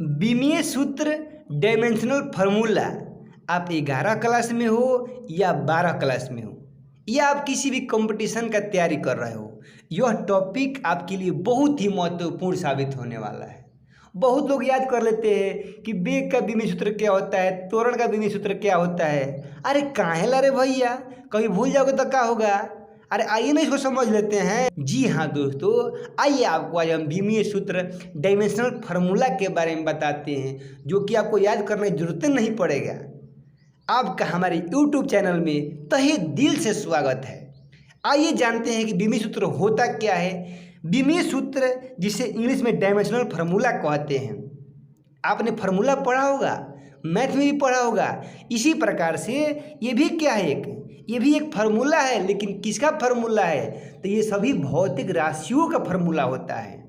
विमीय सूत्र dimensional formula आप 11 class में हो या 12 क्लास में हो या आप किसी भी कंपटीशन का तैयारी कर रहे हो, यह टॉपिक आपके लिए बहुत ही महत्वपूर्ण साबित होने वाला है। बहुत लोग याद कर लेते हैं कि वेग का विमीय सूत्र क्या होता है, त्वरण का विमीय सूत्र क्या होता है। अरे काहे ला रे भैया, कभी भूल जाओगे तो क्या होगा। अरे आइए ना इसको समझ लेते हैं। जी हाँ दोस्तों, आइए आपको आज हम विमीय सूत्र डायमेंशनल फार्मूला के बारे में बताते हैं, जो कि आपको याद करने की जरूरत नहीं पड़ेगा। आपका हमारे YouTube चैनल में तहे दिल से स्वागत है। आइए जानते हैं कि विमीय सूत्र होता क्या है। विमीय सूत्र जिसे इंग्लिश में डायमेंशनल फार्मूला कहते हैं, आपने फार्मूला पढ़ा होगा, मैथ में भी पढ़ा होगा। इसी प्रकार से ये भी क्या है, ये भी एक फार्मूला है। लेकिन किसका फार्मूला है? तो ये सभी भौतिक राशियों का फार्मूला होता है।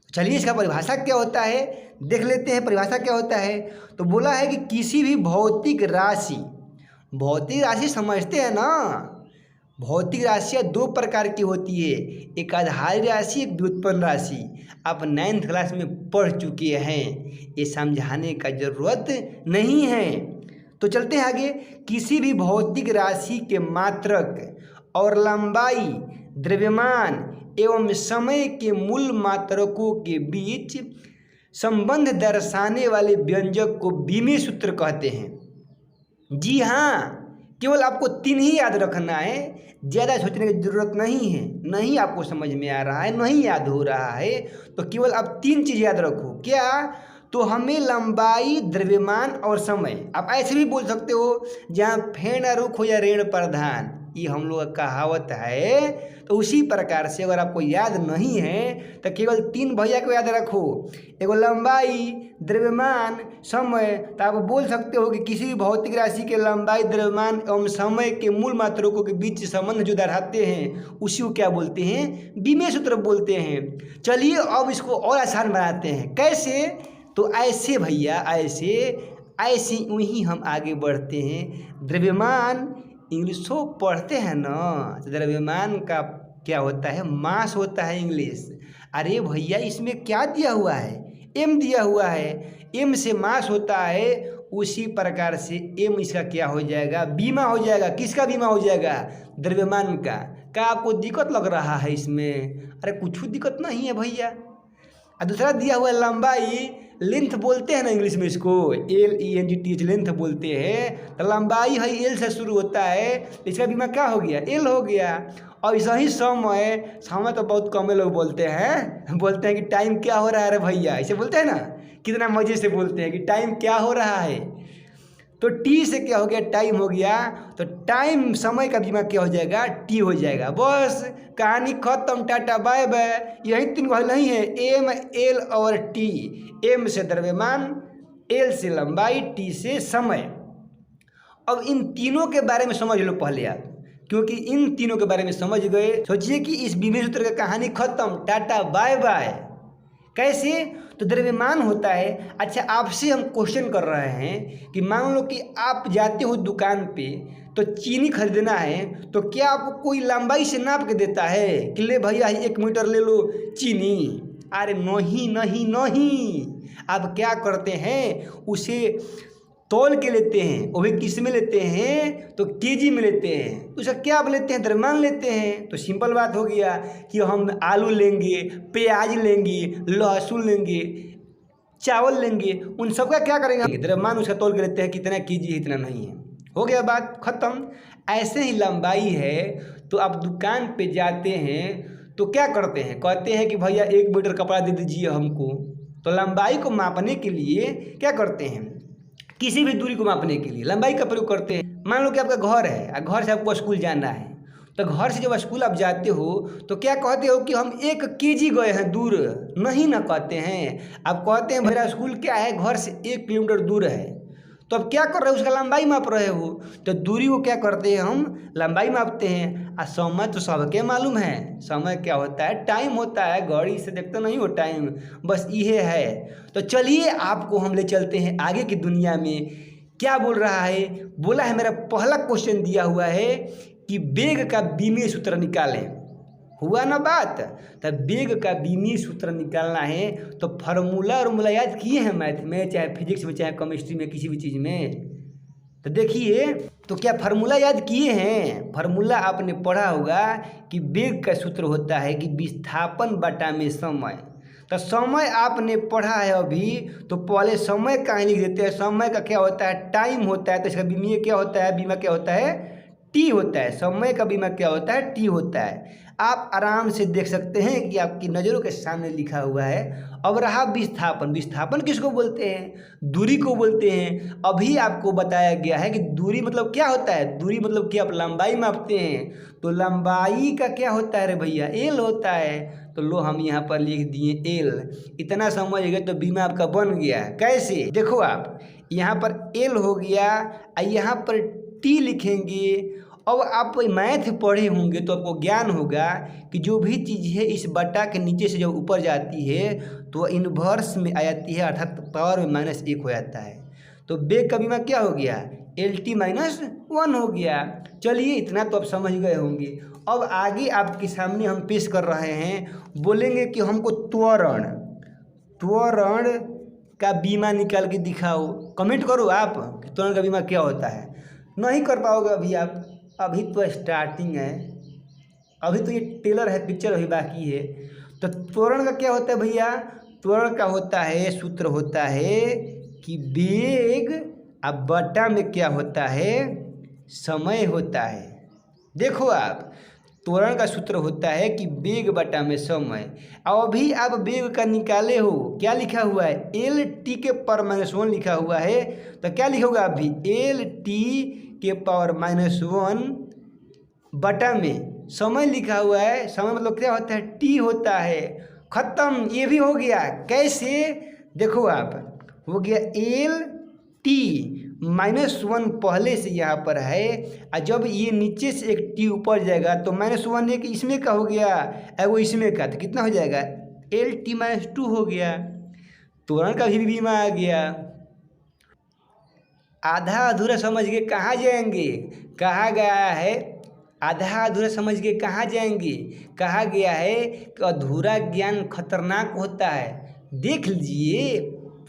चलिए इसका परिभाषा क्या होता है देख लेते हैं। परिभाषा क्या होता है? तो बोला है कि किसी भी भौतिक राशि समझते हैं ना। भौतिक राशियाँ दो प्रकार की होती है, एक आधारी राशि, एक व्युत्पन्न राशि। आप 9th क्लास में पढ़ चुके हैं, ये समझाने का जरूरत नहीं है। तो चलते हैं आगे। किसी भी भौतिक राशि के मात्रक और लंबाई, द्रव्यमान एवं समय के मूल मात्रकों के बीच संबंध दर्शाने वाले व्यंजक को विमीय सूत्र कहते हैं। जी हाँ, केवल आपको 3 ही याद रखना है, ज़्यादा सोचने की जरूरत नहीं है। नहीं आपको समझ में आ रहा है, नहीं याद हो रहा है, तो केवल आप 3 चीज़ याद रखो। क्या? तो हमें लंबाई, द्रव्यमान और समय। आप ऐसे भी बोल सकते हो, जहाँ फेण रुख हो या ऋण प्रधान, ये हम लोग का कहावत है। तो उसी प्रकार से अगर आपको याद नहीं है तो केवल 3 भैया को याद रखो, एगो लंबाई, द्रव्यमान, समय। तो आप बोल सकते हो कि किसी भी भौतिक राशि के लंबाई, द्रव्यमान एवं समय के मूल मात्रकों के बीच संबंध जो दर्शाते हैं, उसी को क्या बोलते हैं? विमीय सूत्र बोलते हैं। चलिए अब इसको और आसान बनाते हैं। कैसे? तो ऐसे भैया, ऐसे यूँ हम आगे बढ़ते हैं। द्रव्यमान इंग्लिशो पढ़ते हैं ना, तो द्रव्यमान का क्या होता है? मास होता है इंग्लिश। अरे भैया इसमें क्या दिया हुआ है? एम दिया हुआ है। एम से मास होता है, उसी प्रकार से एम इसका क्या हो जाएगा? बीमा हो जाएगा। किसका बीमा हो जाएगा? द्रव्यमान का। क्या आपको दिक्कत लग रहा है इसमें? अरे कुछ दिक्कत नहीं है भैया। और दूसरा दिया हुआ है लंबाई, लेंथ बोलते हैं ना इंग्लिश में इसको, LENGTH लेंथ बोलते हैं। तो लंबाई है एल से शुरू होता है, इसका बीमा क्या हो गया? एल हो गया। और ऐसा ही समय तो बहुत कम लोग बोलते हैं कि टाइम क्या हो रहा है रे भैया, ऐसे बोलते हैं ना, कितना मजे से बोलते हैं कि टाइम क्या हो रहा है। तो टी से क्या हो गया? टाइम हो गया। तो टाइम, समय का बीमा क्या हो जाएगा? टी हो जाएगा। बस कहानी खत्म, टाटा बाय बाय। यही 3 गो नहीं है, एम, एल और टी। एम से द्रव्यमान, एल से लंबाई, टी से समय। अब इन तीनों के बारे में समझ लो पहले आप, क्योंकि इन तीनों के बारे में समझ गए, सोचिए कि इस विमीय सूत्र का कहानी खत्म, टाटा बाय बाय। कैसे? तो द्रव्यमान होता है। अच्छा, आपसे हम क्वेश्चन कर रहे हैं कि मान लो कि आप जाते हो दुकान पे, तो चीनी खरीदना है, तो क्या आपको कोई लंबाई से नाप के देता है कि ले भैया 1 मीटर ले लो चीनी? अरे नहीं नहीं नहीं, आप क्या करते हैं? उसे तौल के लेते हैं। वो भी किस में लेते हैं? तो केजी में लेते हैं। तो उसका क्या आप लेते हैं? द्रव्यमान लेते हैं। तो सिंपल बात हो गया कि हम आलू लेंगे, प्याज लेंगे, लहसुन लेंगे, चावल लेंगे, उन सब का क्या करेंगे? द्रव्यमान उसका तौल के लेते हैं, कितना केजी है, इतना नहीं है। हो गया बात खत्म। ऐसे ही लंबाई है। तो आप दुकान पे जाते हैं तो क्या करते हैं? कहते हैं कि भैया 1 मीटर कपड़ा दे दीजिए हमको। तो लंबाई को मापने के लिए क्या करते हैं? किसी भी दूरी को मापने के लिए लंबाई का प्रयोग करते हैं। मान लो कि आपका घर है और घर से आपको स्कूल जाना है, तो घर से जब स्कूल आप जाते हो तो क्या कहते हो कि हम 1 केजी गए हैं दूर? नहीं ना कहते हैं, आप कहते हैं मेरा स्कूल क्या है, घर से 1 किलोमीटर दूर है। तो अब क्या कर रहे हो? उसका लंबाई माप रहे हो। तो दूरी को क्या करते हैं? हम लंबाई मापते हैं। और समय तो सबके मालूम है, समय क्या होता है? टाइम होता है। घड़ी से देखते नहीं हो टाइम, बस ये है। तो चलिए आपको हम ले चलते हैं आगे की दुनिया में। क्या बोल रहा है? बोला है, मेरा पहला क्वेश्चन दिया हुआ है कि वेग का विमीय सूत्र निकालें। हुआ ना बात। तब वेग का बीमीय सूत्र निकालना है तो फार्मूला याद किए हैं मैथ में, चाहे फिजिक्स में, चाहे केमिस्ट्री में, किसी भी चीज़ में। तो देखिए, तो क्या फार्मूला याद किए हैं? फार्मूला आपने पढ़ा होगा कि वेग का सूत्र होता है कि विस्थापन बटा में समय। तो समय आपने पढ़ा है अभी, तो पहले समय कहाँ लिख देते हैं। समय का क्या होता है? टाइम होता है। तो इसका बीमीय क्या होता है? बीमा क्या होता है? टी होता है। समय का बीमा क्या होता है? टी होता है। आप आराम से देख सकते हैं कि आपकी नज़रों के सामने लिखा हुआ है। अब रहा विस्थापन। विस्थापन किसको बोलते हैं? दूरी को बोलते हैं। अभी आपको बताया गया है कि दूरी मतलब क्या होता है। दूरी मतलब कि आप लंबाई मापते हैं, तो लंबाई का क्या होता है रे भैया? एल होता है। तो लो हम यहाँ पर लिख दिए एल। इतना समझ गए तो बीमा आपका बन गया। कैसे? देखो, आप यहाँ पर एल हो गया और यहाँ पर टी लिखेंगे। अब आप मैथ पढ़े होंगे तो आपको ज्ञान होगा कि जो भी चीज़ है इस बटा के नीचे से जब ऊपर जाती है तो इन्वर्स में आ जाती है, अर्थात पावर में -1 हो जाता है। तो वेग का बीमा क्या हो गया? LT -1 हो गया। चलिए, इतना तो आप समझ गए होंगे। अब आगे आपके सामने हम पेश कर रहे हैं, बोलेंगे कि हमको त्वरण का बीमा निकाल के दिखाओ। कमेंट करो आप कि त्वरण का बीमा क्या होता है। नहीं कर पाओगे अभी आप, अभी तो स्टार्टिंग है, अभी तो ये टेलर है, पिक्चर अभी बाकी है। तो त्वरण का क्या होता है भैया? त्वरण का होता है, सूत्र होता है कि वेग अब बटा में क्या होता है? समय होता है। देखो, आप त्वरण का सूत्र होता है कि वेग बटा में समय। और अभी आप वेग का निकाले हो, क्या लिखा हुआ है? एल टी के पावर -1 लिखा हुआ है। तो क्या लिखोगे अभी? एल टी के पावर -1 बटा में समय लिखा हुआ है। समय मतलब क्या होता है? टी होता है। खत्म, ये भी हो गया। कैसे? देखो, आप हो गया एल टी -1 पहले से यहाँ पर है, और जब ये नीचे से एक टी ऊपर जाएगा तो -1 एक इसमें का हो गया और वो इसमें का, तो कितना हो जाएगा? LT -2 हो गया। त्वरण का भी बीमा आ गया। आधा अधूरा समझ के कहाँ जाएंगे? कहा गया है आधा अधूरा समझ के कहाँ जाएंगे? कहा गया है कि अधूरा ज्ञान खतरनाक होता है। देख लीजिए,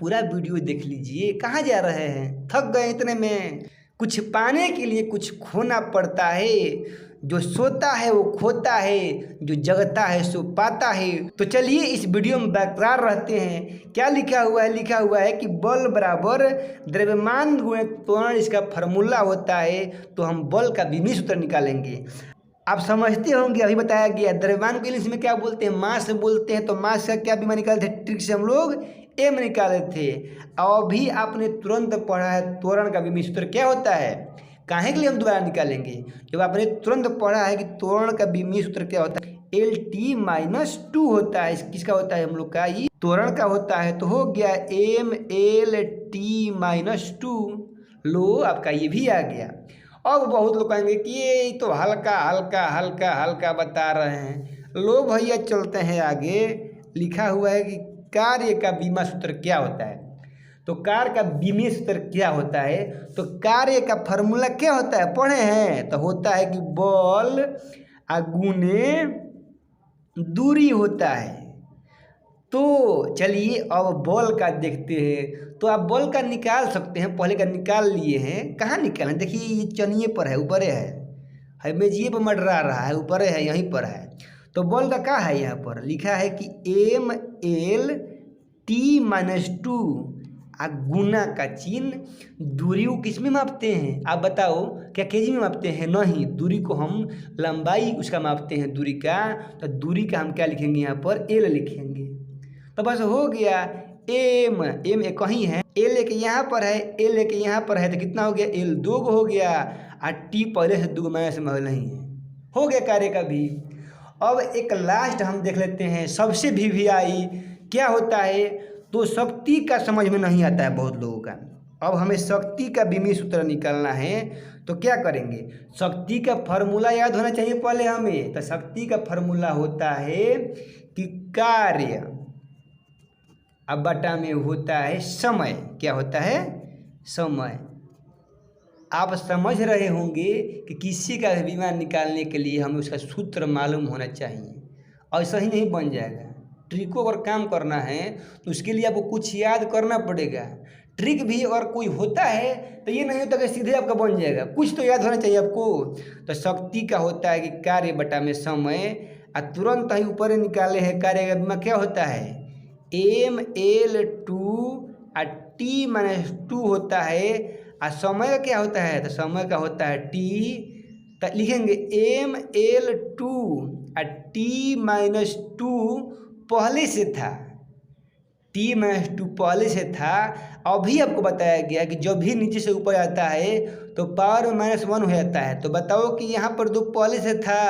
पूरा वीडियो देख लीजिए। कहाँ जा रहे हैं? थक गए इतने में? कुछ पाने के लिए कुछ खोना पड़ता है। जो सोता है वो खोता है, जो जगता है सो पाता है। तो चलिए इस वीडियो में बरकरार रहते हैं। क्या लिखा हुआ है? लिखा हुआ है कि बल बराबर द्रव्यमान गुणे त्वरण, इसका फार्मूला होता है। तो हम बल का बीमीय सूत्र निकालेंगे। आप समझते होंगे, अभी बताया गया द्रव्यमान को इंग्लिश में क्या बोलते हैं? मास बोलते हैं। तो मास का क्या बीमा निकालते थे? ट्रिक से हम लोग एम निकाले थे। और भी आपने तुरंत पढ़ा है त्वरण का बीमीय सूत्र क्या होता है। काहे के लिए हम दोबारा निकालेंगे? जब आपने तुरंत पढ़ा है कि त्वरण का बीमीय सूत्र क्या होता है? LT -2 होता है। किसका होता है? हम लोग का ये त्वरण का होता है। तो हो गया MLT -2। लो, आपका ये भी आ गया। अब बहुत लोग कहेंगे कि ये तो हल्का हल्का हल्का हल्का बता रहे हैं। लो भैया, चलते हैं आगे। लिखा हुआ है कि कार्य का बीमा सूत्र क्या होता है। तो कार्य का बीमीय सूत्र क्या होता है? तो कार्य का फार्मूला क्या होता है? पढ़े हैं। तो होता है कि बल गुणे दूरी होता है। तो चलिए अब बल का देखते हैं। तो आप बल का निकाल सकते हैं, पहले का निकाल लिए हैं। कहाँ निकालें? देखिए, ये चनिए पर है, ऊपर है मेजिए पर मंडरा रहा है, ऊपर है, यहीं पर है। तो बल का क्या है? यहाँ पर लिखा है कि MLT -2 गुना का चिन्ह। दूरी को किस में मापते हैं? आप बताओ, क्या केजी में मापते हैं? नहीं, दूरी को हम लंबाई उसका मापते हैं, दूरी का। तो दूरी का हम क्या लिखेंगे? यहाँ पर एल लिखेंगे। तो बस हो गया। एम एक कहीं है, एल एक यहाँ पर है, एल एक यहाँ पर है। तो कितना हो गया? एल 2 हो गया, और टी पहले से 2 में नहीं है। हो गया कार्य का भी। अब एक लास्ट हम देख लेते हैं, सबसे VVI क्या होता है। तो शक्ति का समझ में नहीं आता है बहुत लोगों का। अब हमें शक्ति का बीमीय सूत्र निकालना है। तो क्या करेंगे? शक्ति का फार्मूला याद होना चाहिए पहले हमें। तो शक्ति का फार्मूला होता है कि कार्य अब बटा में होता है समय। क्या होता है? समय। आप समझ रहे होंगे कि किसी का बीमा निकालने के लिए हमें उसका सूत्र मालूम होना चाहिए। ऐसा ही नहीं बन जाएगा। ट्रिक को अगर काम करना है तो उसके लिए आपको कुछ याद करना पड़ेगा। ट्रिक भी अगर कोई होता है तो ये नहीं होता कि सीधे आपका बन जाएगा, कुछ तो याद होना चाहिए आपको। तो शक्ति का होता है कि कार्य बटा में समय, और तुरंत ही ऊपर निकाले है कार्य में क्या होता है ml2 और t-2 होता है, और समय का क्या होता है, तो समय का होता है t। तो लिखेंगे ml2 और t-2 पहले से था, t-2 पहले से था। अभी आपको बताया गया कि जब भी नीचे से ऊपर आता है तो पावर में -1 हो जाता है। तो बताओ कि यहाँ पर 2 पहले से था,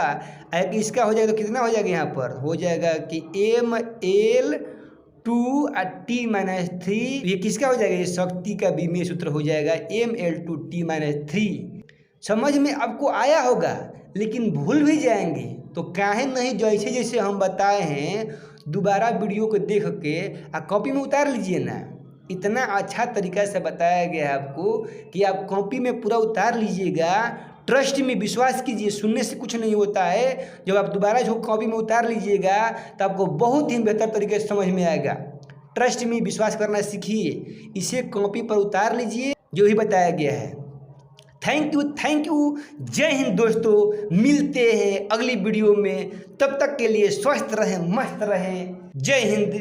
अगर इसका हो जाएगा तो कितना हो जाएगा, यहाँ पर हो जाएगा कि ml2 और t-3, ये किसका हो जाएगा, ये शक्ति का बीमीय सूत्र हो जाएगा ml2 t-3। समझ में आपको आया होगा, लेकिन भूल भी जाएंगे तो काहे नहीं, जैसे जैसे हम बताए हैं दोबारा वीडियो को देख के कॉपी में उतार लीजिए ना। इतना अच्छा तरीका से बताया गया है आपको कि आप कॉपी में पूरा उतार लीजिएगा। ट्रस्ट में विश्वास कीजिए, सुनने से कुछ नहीं होता है। जब आप दोबारा जो कॉपी में उतार लीजिएगा तो आपको बहुत ही बेहतर तरीके से समझ में आएगा। ट्रस्ट में विश्वास करना सीखिए, इसे कॉपी पर उतार लीजिए जो ही बताया गया है। Thank you. जय हिंद दोस्तों, मिलते हैं अगली वीडियो में। तब तक के लिए स्वस्थ रहें, मस्त रहें। जय हिंद।